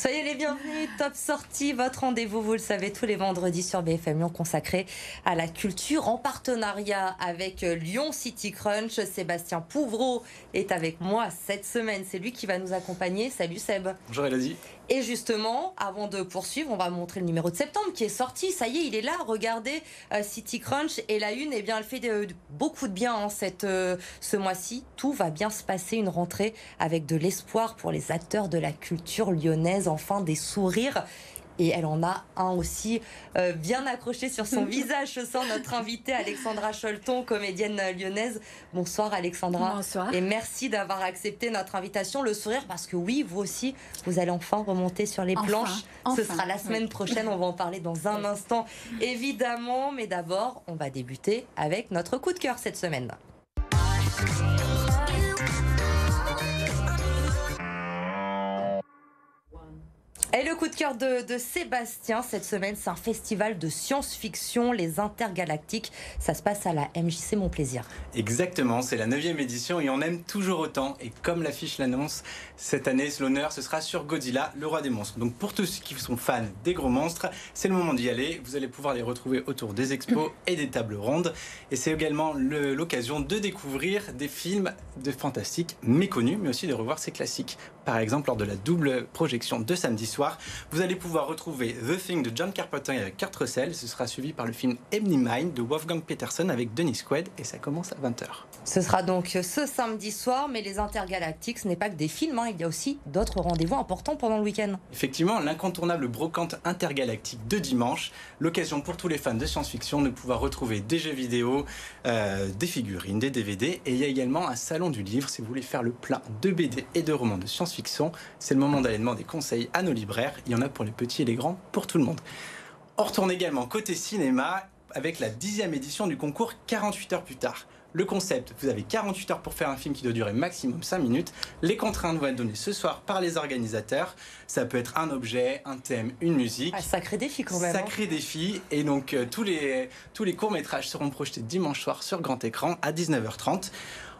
Soyez les bienvenus, Top Sortie, votre rendez-vous, vous le savez, tous les vendredis sur BFM Lyon consacré à la culture en partenariat avec Lyon City Crunch. Sébastien Pouvreau est avec moi cette semaine, c'est lui qui va nous accompagner. Salut Seb. Bonjour Elodie. Et justement, avant de poursuivre, on va montrer le numéro de septembre qui est sorti. Ça y est, il est là. Regardez, City Crunch et la une, eh bien, elle fait beaucoup de bien ce mois-ci. Tout va bien se passer, une rentrée avec de l'espoir pour les acteurs de la culture lyonnaise. Enfin, des sourires. Et elle en a un aussi bien accroché sur son visage. Ce soir, notre invitée Alexandra Cholton, comédienne lyonnaise. Bonsoir Alexandra. Bonsoir. Et merci d'avoir accepté notre invitation. Le sourire, parce que oui, vous aussi, vous allez enfin remonter sur les planches. Ce sera la semaine prochaine. On va en parler dans un instant, évidemment. Mais d'abord, on va débuter avec notre coup de cœur cette semaine. Et le coup de cœur de Sébastien cette semaine, c'est un festival de science-fiction, les Intergalactiques. Ça se passe à la MJC Mon Plaisir. Exactement, c'est la 9e édition et on aime toujours autant. Et comme l'affiche l'annonce, cette année, l'honneur, ce sera sur Godzilla, le roi des monstres. Donc pour tous ceux qui sont fans des gros monstres, c'est le moment d'y aller. Vous allez pouvoir les retrouver autour des expos et des tables rondes. Et c'est également l'occasion de découvrir des films de fantastique méconnus, mais aussi de revoir ces classiques. Par exemple, lors de la double projection de samedi soir, vous allez pouvoir retrouver The Thing de John Carpenter avec Kurt Russell. Ce sera suivi par le film Enemy Mine de Wolfgang Petersen avec Dennis Quaid et ça commence à 20h. Ce sera donc ce samedi soir, mais les Intergalactiques, ce n'est pas que des films, il y a aussi d'autres rendez-vous importants pendant le week-end. Effectivement, l'incontournable brocante intergalactique de dimanche, l'occasion pour tous les fans de science-fiction de pouvoir retrouver des jeux vidéo, des figurines, des DVD, et il y a également un salon du livre. Si vous voulez faire le plein de BD et de romans de science-fiction, c'est le moment d'aller demander conseil à nos libraires. Il y en a pour les petits et les grands, pour tout le monde. On retourne également côté cinéma avec la 10e édition du concours 48 heures plus tard. Le concept, vous avez 48 heures pour faire un film qui doit durer maximum 5 minutes. Les contraintes vont être données ce soir par les organisateurs. Ça peut être un objet, un thème, une musique. Ah, sacré défi quand même. Sacré défi. Et donc tous les courts-métrages seront projetés dimanche soir sur grand écran à 19h30.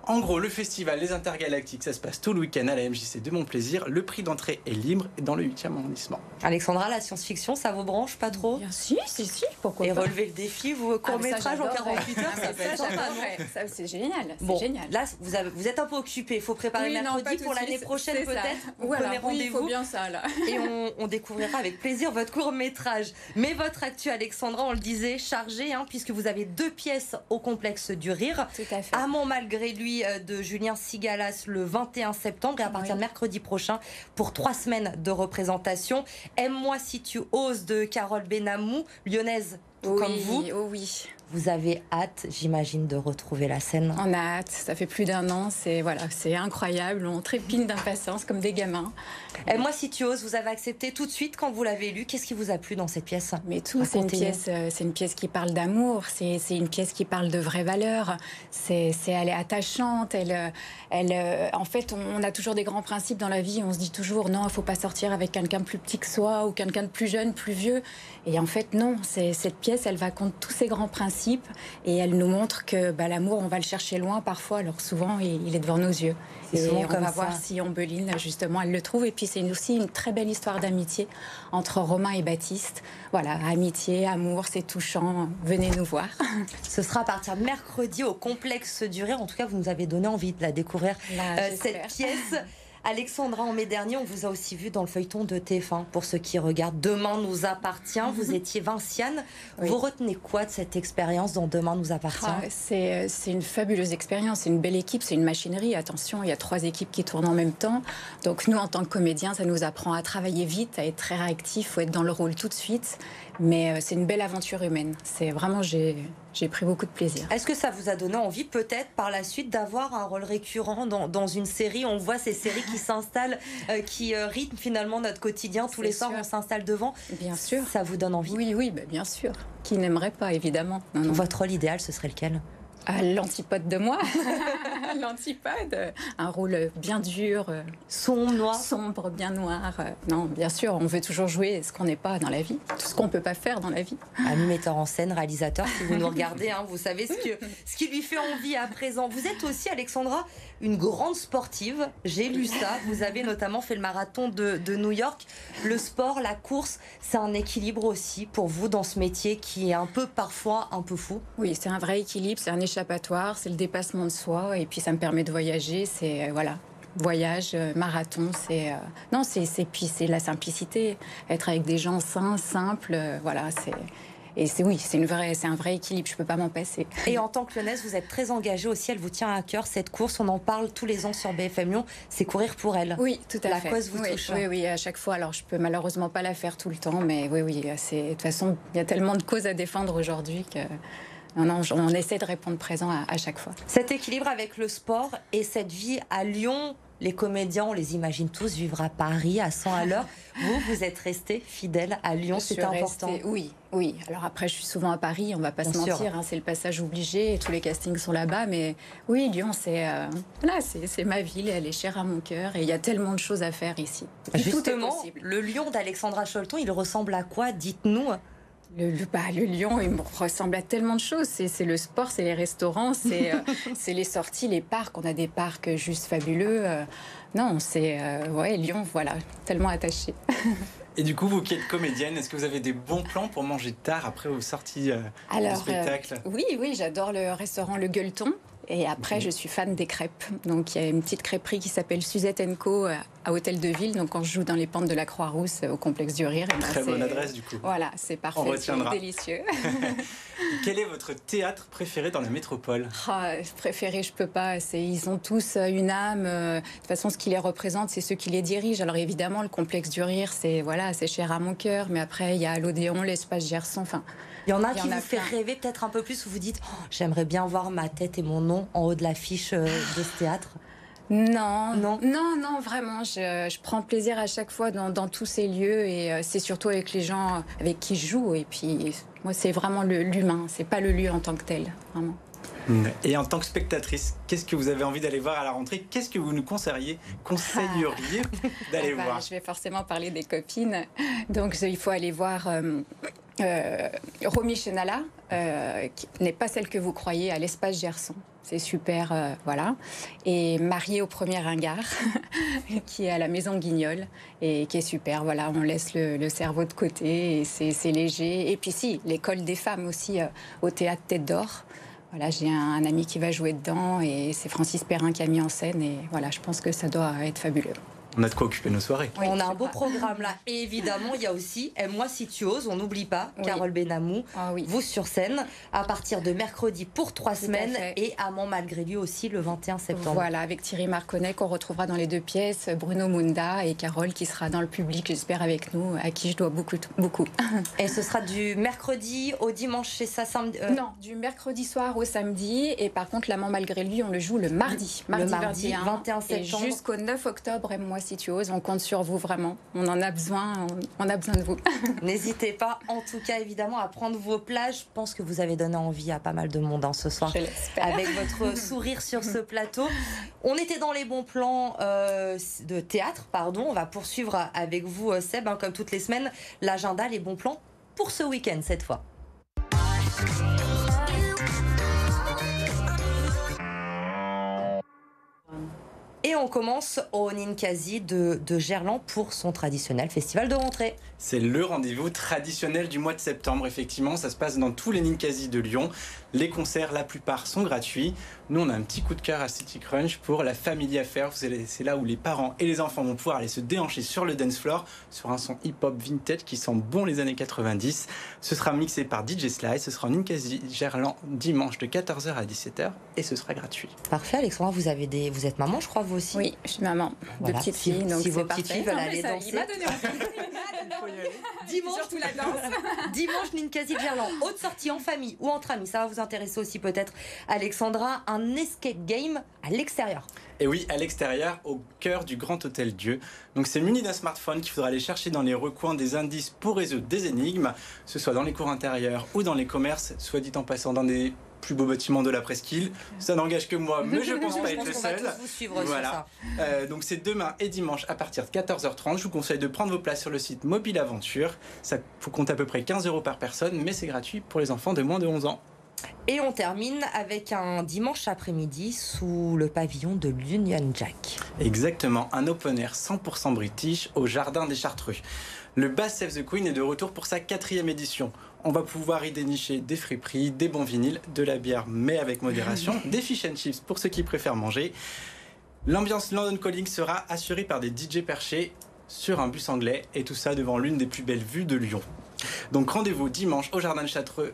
En gros, le festival Les Intergalactiques, ça se passe tout le week-end à la MJC de Mon Plaisir. Le prix d'entrée est libre dans le 8e arrondissement. Alexandra, la science-fiction, ça vous branche pas trop? Bien si, pourquoi pas. Et relever le défi, vous court-métrage en 48 heures, ça peut être sympa. Ça, c'est génial. Bon, génial. là, vous êtes un peu occupé. Il faut préparer mercredi pour l'année prochaine peut-être. Voilà, oui, il faut bien ça là. Et on découvrira avec plaisir votre court-métrage. Mais votre actu, Alexandra, on le disait, chargé, puisque vous avez 2 pièces au complexe du Rire. Tout à fait. Amant malgré lui de Julien Sigalas le 21 septembre et à partir de mercredi prochain pour 3 semaines de représentation. Aime-moi si tu oses de Carole Benamou, lyonnaise tout comme vous. Oui. Vous avez hâte, j'imagine, de retrouver la scène. On a hâte, ça fait plus d'1 an, c'est incroyable, on trépigne d'impatience comme des gamins. Aime-moi si tu oses, vous avez accepté tout de suite quand vous l'avez lu. Qu'est-ce qui vous a plu dans cette pièce? Mais tout, c'est une pièce qui parle d'amour, c'est une pièce qui parle de vraies valeurs, elle est attachante, en fait, on a toujours des grands principes dans la vie, on se dit toujours non, il ne faut pas sortir avec quelqu'un de plus petit que soi ou quelqu'un de plus jeune, plus vieux. Et en fait, non, cette pièce, elle va contre tous ces grands principes et elle nous montre que l'amour, on va le chercher loin parfois, alors souvent, il est devant nos yeux. Et on va voir si Ombeline, justement, elle le trouve. Et puis, c'est aussi une très belle histoire d'amitié entre Romain et Baptiste. Voilà, amitié, amour, c'est touchant. Venez nous voir. Ce sera à partir de mercredi au complexe du Rire. En tout cas, vous nous avez donné envie de la découvrir, cette pièce. Alexandra, en mai dernier, on vous a aussi vu dans le feuilleton de TF1. Pour ceux qui regardent Demain nous appartient, vous étiez Vinciane. Oui. Vous retenez quoi de cette expérience dans Demain nous appartient? C'est une fabuleuse expérience, c'est une belle équipe, c'est une machinerie. Attention, il y a 3 équipes qui tournent en même temps. Donc nous, en tant que comédiens, ça nous apprend à travailler vite, à être très réactif, il faut être dans le rôle tout de suite. Mais c'est une belle aventure humaine. C'est vraiment, j'ai pris beaucoup de plaisir. Est-ce que ça vous a donné envie, peut-être, par la suite, d'avoir un rôle récurrent dans une série? On voit ces séries qui s'installent, qui rythment finalement notre quotidien. Tous les soirs, on s'installe devant. Bien sûr. Ça vous donne envie? Oui, bien sûr. Qui n'aimerait pas, évidemment. Non. Votre rôle idéal, ce serait lequel? À l'antipode de moi. l'antipode, un rôle bien dur, sombre, bien noir. Non, bien sûr, on veut toujours jouer ce qu'on n'est pas dans la vie, tout ce qu'on ne peut pas faire dans la vie. Ami metteur en scène, réalisateur, si vous nous regardez, hein, vous savez ce qui lui fait envie à présent. Vous êtes aussi, Alexandra, une grande sportive. J'ai lu ça. Vous avez notamment fait le marathon de New York. Le sport, la course, c'est un équilibre aussi pour vous dans ce métier qui est parfois un peu fou. Oui, c'est un vrai équilibre, c'est un échappatoire, c'est le dépassement de soi et puis ça me permet de voyager, c'est voyage, marathon, puis c'est la simplicité, être avec des gens sains, simples, c'est un vrai équilibre, je peux pas m'en passer. Et en tant que lyonnaise, vous êtes très engagée aussi, elle vous tient à cœur cette course, on en parle tous les ans sur BFM Lyon, c'est courir pour elle. Oui, tout à fait. La cause vous touche. Oui, à chaque fois. Alors je peux malheureusement pas la faire tout le temps, mais oui, de toute façon, il y a tellement de causes à défendre aujourd'hui que on essaie de répondre présent à chaque fois. Cet équilibre avec le sport et cette vie à Lyon. Les comédiens, on les imagine tous vivre à Paris à 100 à l'heure. Vous êtes resté fidèle à Lyon, c'est important. Oui. Alors après, je suis souvent à Paris, on va pas se mentir, hein, c'est le passage obligé, et tous les castings sont là-bas. Mais oui, Lyon, c'est ma ville, elle est chère à mon cœur, et il y a tellement de choses à faire ici. Justement, le Lyon d'Alexandra Sholton, il ressemble à quoi? Dites-nous. Le Lyon, il me ressemble à tellement de choses. C'est le sport, c'est les restaurants, c'est les sorties, les parcs. On a des parcs juste fabuleux. Lyon, voilà, tellement attaché. Et du coup, vous qui êtes comédienne, est-ce que vous avez des bons plans pour manger tard après vos sorties de spectacle? Oui, j'adore le restaurant Le Gueuleton. Et après, je suis fan des crêpes. Donc, il y a une petite crêperie qui s'appelle Suzette & Co. à Hôtel de Ville. Donc, quand je joue dans les pentes de la Croix-Rousse au complexe du Rire. Très bonne adresse, du coup. Voilà, c'est parfait. On retiendra. C'est délicieux. Quel est votre théâtre préféré dans la métropole? Préféré, je peux pas. Ils ont tous une âme. De toute façon, ce qui les représente, c'est ceux qui les dirigent. Alors, évidemment, le complexe du Rire, c'est cher à mon cœur. Mais après, il y a l'Odéon, l'Espace Gerson. Enfin, il y en a qui vous fait rêver peut-être un peu plus, où vous dites j'aimerais bien voir ma tête et mon nom en haut de l'affiche de ce théâtre. Non, vraiment. Je prends plaisir à chaque fois dans tous ces lieux et c'est surtout avec les gens avec qui je joue. Et puis, moi, c'est vraiment l'humain, c'est pas le lieu en tant que tel, vraiment. Et en tant que spectatrice, qu'est-ce que vous avez envie d'aller voir à la rentrée? Qu'est-ce que vous nous conseilleriez d'aller voir? Je vais forcément parler des copines. Donc, il faut aller voir Romy Chenala, qui n'est pas celle que vous croyez, à l'Espace Gerson. C'est super, voilà. Et Mariée au premier ringard, qui est à la Maison Guignol, et qui est super. Voilà, on laisse le cerveau de côté, et c'est léger. Et puis l'école des femmes aussi, au Théâtre Tête d'Or. Voilà, j'ai un ami qui va jouer dedans, et c'est Francis Perrin qui a mis en scène. Et voilà, je pense que ça doit être fabuleux. On a de quoi occuper nos soirées. Oui, on a un beau programme là. Et évidemment, il y a aussi Aime-moi si tu oses. On n'oublie pas Carole Benamou, vous sur scène, à partir de mercredi pour 3 semaines. Et Amant malgré lui aussi le 21 septembre. Voilà, avec Thierry Marconnet qu'on retrouvera dans les 2 pièces, Bruno Munda et Carole qui sera dans le public, j'espère, avec nous, à qui je dois beaucoup. Et ce sera du mercredi au dimanche, c'est ça, samedi Non, du mercredi soir au samedi. Et par contre, L'Amant malgré lui, on le joue le mardi. Le mardi 21 septembre. Et jusqu'au 9 octobre, Aime-moi si tu oses, on compte sur vous vraiment. On en a besoin, on a besoin de vous. N'hésitez pas, en tout cas, évidemment, à prendre vos plages. Je pense que vous avez donné envie à pas mal de monde ce soir. Je l'espère. Avec votre sourire sur ce plateau. On était dans les bons plans de théâtre, pardon. On va poursuivre avec vous, Seb, comme toutes les semaines, l'agenda, les bons plans pour ce week-end cette fois. Et on commence au Ninkasi de Gerland pour son traditionnel festival de rentrée. C'est le rendez-vous traditionnel du mois de septembre, effectivement. Ça se passe dans tous les Ninkasi de Lyon. Les concerts, la plupart, sont gratuits. Nous, on a un petit coup de cœur à City Crunch pour la Family Affair. C'est là où les parents et les enfants vont pouvoir aller se déhancher sur le dance floor, sur un son hip-hop vintage qui sent bon les années 90. Ce sera mixé par DJ Sly. Ce sera en Ninkasi Gerland dimanche de 14h à 17h et ce sera gratuit. Parfait, Alexandra, vous êtes maman, je crois, vous aussi. Oui, je suis maman de petite fille, donc si vos c'est petites filles veulent aller danser. Il m'a donné envie. Dimanche, surtout la danse. Dimanche, Ninkasi Gerland. Haute sortie en famille ou entre amis. Ça va vous intéresser aussi peut-être, Alexandra. Un escape game à l'extérieur. Et oui, à l'extérieur, au cœur du Grand Hôtel Dieu. Donc c'est muni d'un smartphone qu'il faudra aller chercher dans les recoins des indices pour résoudre des énigmes, que ce soit dans les cours intérieurs ou dans les commerces, soit dit en passant dans des plus beau bâtiment de la presqu'île. Ça n'engage que moi, mais je pense pas être le seul. On va tous vous suivre Voilà. sur ça. Donc c'est demain et dimanche à partir de 14h30. Je vous conseille de prendre vos places sur le site Mobile Aventure. Ça faut compter à peu près 15 € par personne, mais c'est gratuit pour les enfants de moins de 11 ans. Et on termine avec un dimanche après-midi sous le pavillon de l'Union Jack. Exactement, un open air 100% british au Jardin des Chartreux. Le Bass Save the Queen est de retour pour sa 4e édition. On va pouvoir y dénicher des friperies, des bons vinyles, de la bière mais avec modération, des fish and chips pour ceux qui préfèrent manger. L'ambiance London Calling sera assurée par des DJ perchés sur un bus anglais et tout ça devant l'une des plus belles vues de Lyon. Donc rendez-vous dimanche au Jardin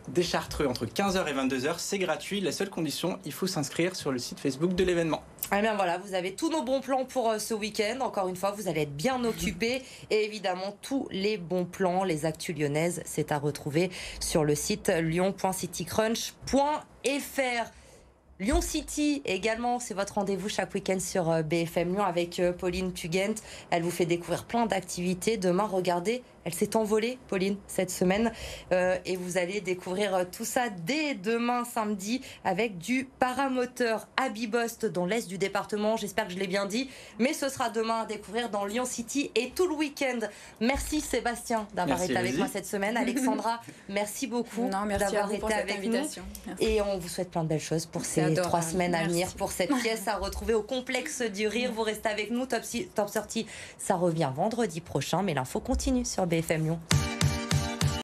des Chartreux entre 15h et 22h, c'est gratuit. La seule condition, il faut s'inscrire sur le site Facebook de l'événement. Eh bien voilà, vous avez tous nos bons plans pour ce week-end. Encore une fois, vous allez être bien occupés. Et évidemment, tous les bons plans, les actus lyonnaises, c'est à retrouver sur le site lyon.citycrunch.fr. Lyon City également, c'est votre rendez-vous chaque week-end sur BFM Lyon avec Pauline Tugent. Elle vous fait découvrir plein d'activités. Demain, regardez, elle s'est envolée, Pauline, cette semaine. Et vous allez découvrir tout ça dès demain samedi avec du paramoteur à Bibost dans l'est du département. J'espère que je l'ai bien dit. Mais ce sera demain à découvrir dans Lyon City et tout le week-end. Merci Sébastien d'avoir été avec moi cette semaine. Alexandra, merci beaucoup d'avoir été avec nous. Et on vous souhaite plein de belles choses pour ces 3 semaines à venir, pour cette pièce à retrouver au complexe du rire. Vous restez avec nous. Top 30, ça revient vendredi prochain. Mais l'info continue sur BFM Lyon.